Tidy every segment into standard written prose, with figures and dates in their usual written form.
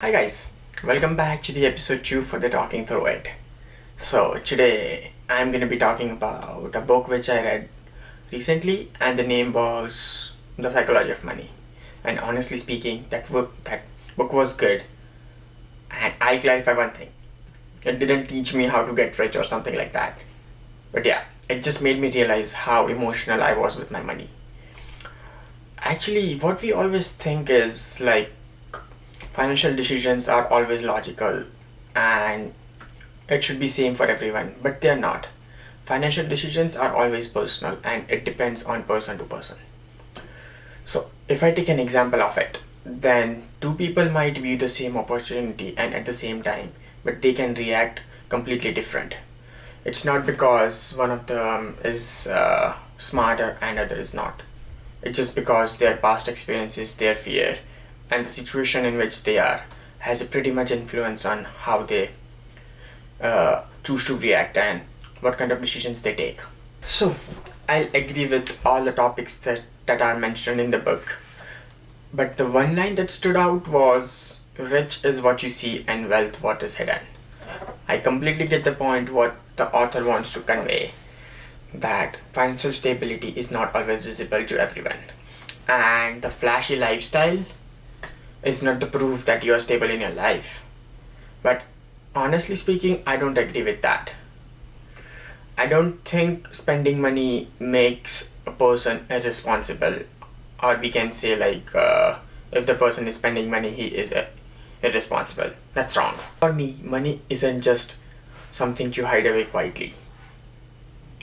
Hi guys, welcome back to the episode 2 for the Talking Through It. So today I'm going to be talking about a book which I read recently, and the name was The Psychology of Money. And honestly speaking, that book was good. And I'll clarify one thing. It didn't teach me how to get rich or something like that. But yeah, it just made me realize how emotional I was with my money. Actually, what we always think is like financial decisions are always logical and it should be same for everyone, but they're not. Financial decisions are always personal and it depends on person to person. So if I take an example of it, then two people might view the same opportunity and at the same time, but they can react completely different. It's not because one of them is smarter and other is not. It's just because their past experiences, their fear, and the situation in which they are has a pretty much influence on how they choose to react and what kind of decisions they take. So, I'll agree with all the topics that are mentioned in the book. But the one line that stood out was rich is what you see and wealth what is hidden. I completely get the point what the author wants to convey, that financial stability is not always visible to everyone. And the flashy lifestyle is not the proof that you are stable in your life. But honestly speaking, I don't agree with that. I don't think spending money makes a person irresponsible, or we can say like if the person is spending money, he is irresponsible. That's wrong. For me, money isn't just something to hide away quietly.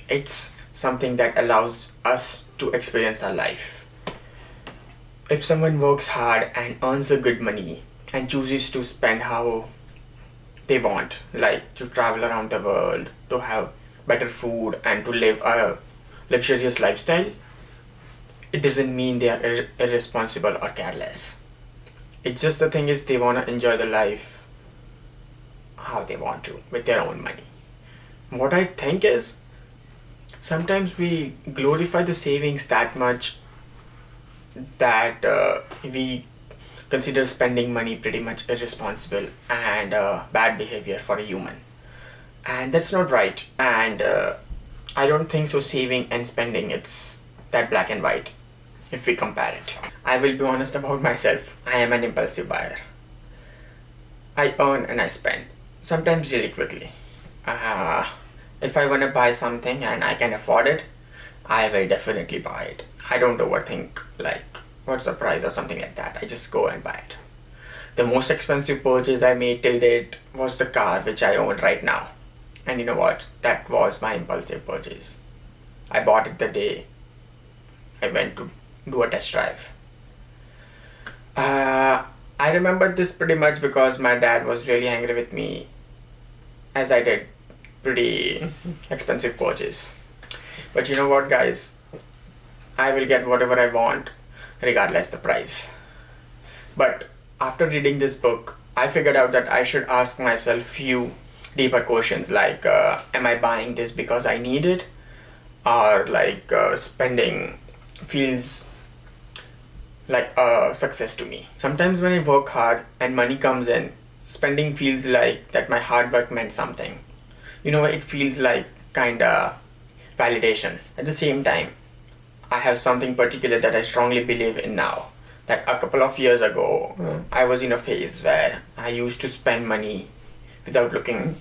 It's something that allows us to experience our life. If someone works hard and earns a good money and chooses to spend how they want, like to travel around the world, to have better food, and to live a luxurious lifestyle, it doesn't mean they are irresponsible or careless. It's just the thing is they want to enjoy the life how they want to with their own money. What I think is sometimes we glorify the savings that much that we consider spending money pretty much irresponsible and bad behavior for a human. And that's not right. And I don't think so. Saving and spending, it's that black and white if we compare it. I will be honest about myself. I am an impulsive buyer. I earn and I spend, sometimes really quickly. Uh, if I want to buy something and I can afford it, I will definitely buy it. I don't overthink like what's the price or something like that. I just go and buy it. The most expensive purchase I made till date was the car which I own right now. And you know what? That was my impulsive purchase. I bought it the day I went to do a test drive. Uh, I remember this pretty much because my dad was really angry with me as I did pretty expensive purchase. But you know what, guys? I will get whatever I want regardless the price. But after reading this book, I figured out that I should ask myself few deeper questions like am I buying this because I need it, or like spending feels like a success to me. Sometimes when I work hard and money comes in, spending feels like that my hard work meant something. You know, it feels like kinda validation. At the same time, I have something particular that I strongly believe in now. That a couple of years ago, I was in a phase where I used to spend money without looking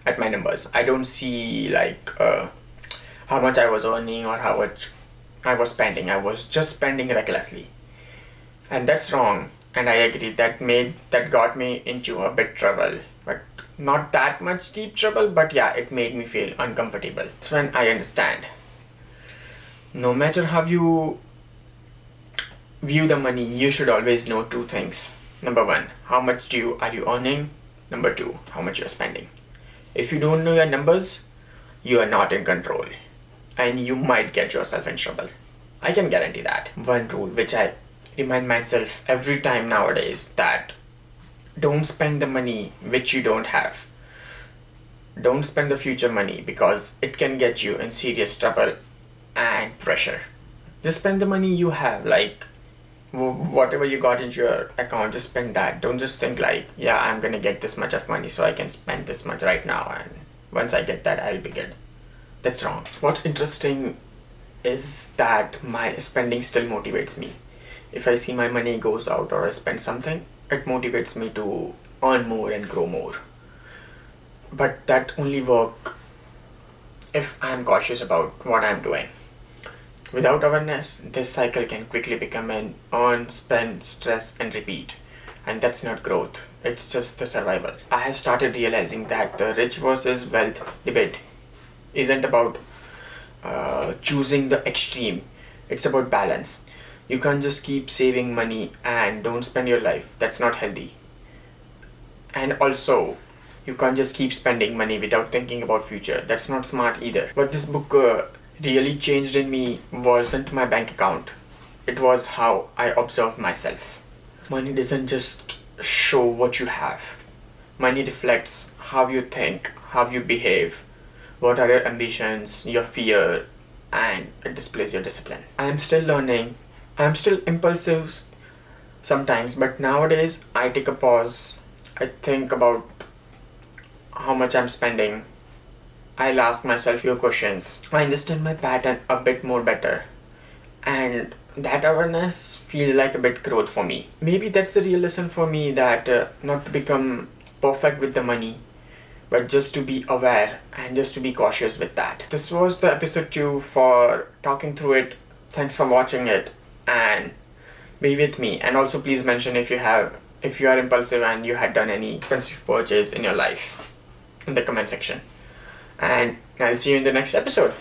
at my numbers. I don't see like how much I was earning or how much I was spending. I was just spending recklessly, and that's wrong. And I agree that got me into a bit trouble, but not that much deep trouble. But yeah, it made me feel uncomfortable. That's when I understand. No matter how you view the money, you should always know two things. Number one, how much are you earning? Number two, how much you're spending. If you don't know your numbers, you are not in control and you might get yourself in trouble. I can guarantee that. One rule which I remind myself every time nowadays, that don't spend the money which you don't have. Don't spend the future money because it can get you in serious trouble and pressure. Just spend the money you have. Like whatever you got into your account, just spend that. Don't just think like, yeah, I'm gonna get this much of money, so I can spend this much right now, and once I get that, I'll be good. That's wrong. What's interesting is that my spending still motivates me. If I see my money goes out or I spend something, it motivates me to earn more and grow more. But that only work if I'm cautious about what I'm doing. Without awareness, this cycle can quickly become an earn, spend, stress, and repeat. And that's not growth, it's just the survival. I have started realizing that the rich versus wealth debate isn't about choosing the extreme, it's about balance. You can't just keep saving money and don't spend your life. That's not healthy. And also, you can't just keep spending money without thinking about future. That's not smart either. What this book really changed in me wasn't my bank account. It was how I observed myself. Money doesn't just show what you have. Money reflects how you think, how you behave, what are your ambitions, your fear, and it displays your discipline. I am still learning. I am still impulsive sometimes, but nowadays I take a pause. I think about how much I'm spending. I'll ask myself few questions. I understand my pattern a bit more better. And that awareness feels like a bit growth for me. Maybe that's the real lesson for me, that not to become perfect with the money, but just to be aware and just to be cautious with that. This was the episode 2 for talking through it. Thanks for watching it and be with me. And also please mention if you are impulsive and you had done any expensive purchase in your life in the comment section. And I'll see you in the next episode.